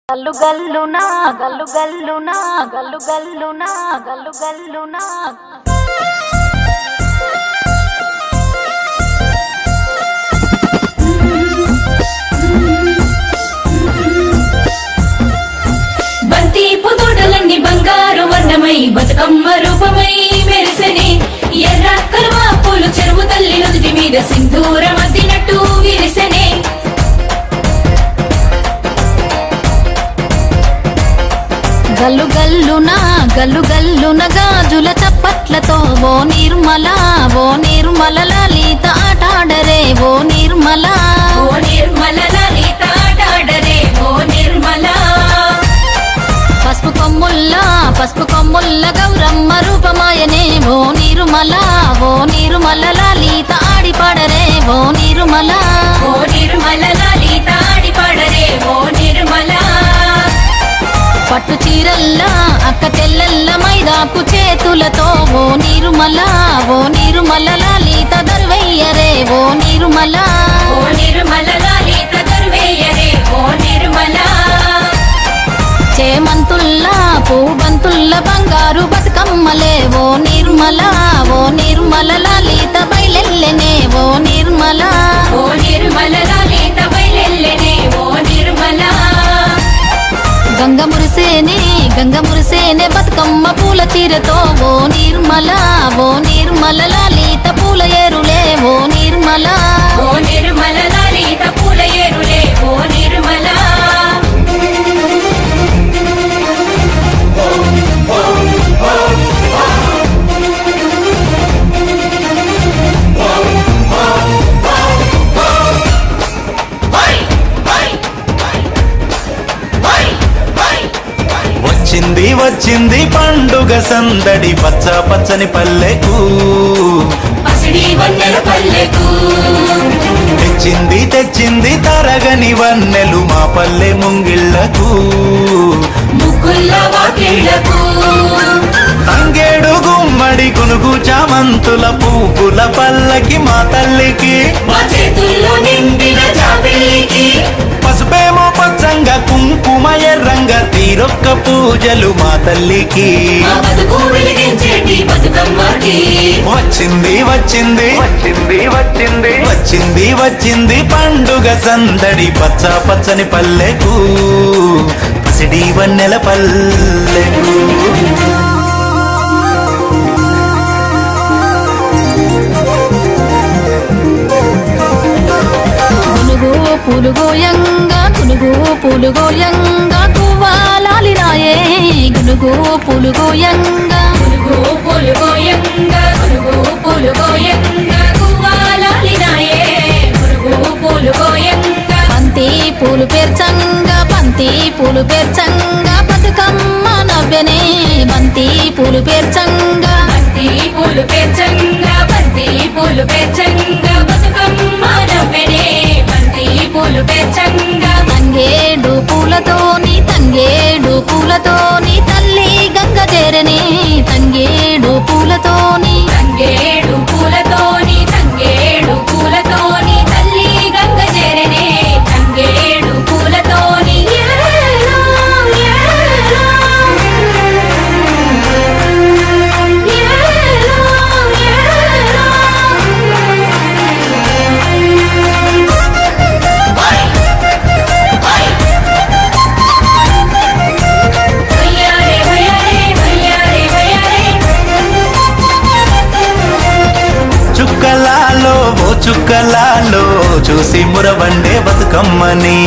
గల్లు గల్లునా గల్లు గల్లునా గల్లు గల్లునా గల్లు గల్లునా బంతి పుదోడలన్నీ బంగారు వర్ణమై బతుకమ్మ రూపమై మెరిసెనే ఎర్ర కలువ పూలు చెరువు తల్లి నుదుటి మీద సింధూరం అద్దినట్టు విరిసెనే గల్లు గల్లునా గల్లు గల్లున గాజుల చప్పట్లతో ఓ నిర్మల లలిత ఆటాడరే ఓ నిర్మల లలిత ఆటాడరే ఓ నిర్మల పసుపు కొమ్ముల్ల గౌరమ్మ రూపమాయనే ఓ నిర్మల లలిత ఆడి పాడరే ఓ నిర్మల లలిత ఆడి పాడరే ఓ నిర్మల పట్టు చీరల్లా అక్క చెల్లెల్ల మైదాకు చేతులతో ఓ నిర్మల లలిత దర్వయ్యరే ఓ నిర్మల లలిత దర్వేయరే ఓ నిర్మల చేమంతుల్లా పూబంతుల్ల బంగారు బతుకమ్మలే ఓ నిర్మల లలిత బయలెల్లెనే ఓ నిర్మల లలిత బయలెల్లెనే ఓ నిర్మల గంగ మురిసేనే బతుకమ్మ పూల చీరతో ఓ నిర్మల లలిత పూల ఏరులే ఓ నిర్మల లలిత పూల ఏరులే ఓ నిర్మల వచ్చింది పండుగ సందడి పచ్చ పచ్చని పల్లెకు పసిడి వన్నెల పల్లెకు తెచ్చింది తరగని వన్నెలు మా పల్లె ముంగిళ్లకు ముగ్గుల్ల వాకిళ్లకు తంగేడు గుమ్మడి గునుగు చామంతుల పువ్వుల పల్లకి మా తల్లికి మా చేతుల్లో నిండిన జాబిల్లికి పసుపేమో పచ్చంగా కుంకుమ ఎర్రంగా తీరొక్క పూజలు మా తల్లికి మా బతుకు వెలిగించేటి బతుకమ్మకి వచ్చింది పండుగ సందడి పచ్చ పచ్చని పల్లెకు పసిడి వన్నెల పల్లెకు గునుగు పూలుగోయంగా కువ్వాలాలినాయే గునుగు పూలుగోయంగా కువ్వాలాలినాయే గునుగు పూలుగోయంగా బంతి పూలు పేర్చంగా బతుకమ్మ నవ్వెనే బంతి పూలు పేర్చంగా బతుకమ్మ నవ్వెనే బంతి పూలు పేర్చంగా తంగేడు పూలతోని తల్లి గంగ చేరనే తంగేడు పూలతోని తల్లి గంగ చేరనే తంగేడు పూలతోని చుక్కలాలో చూసి మురవండే బతుకమ్మని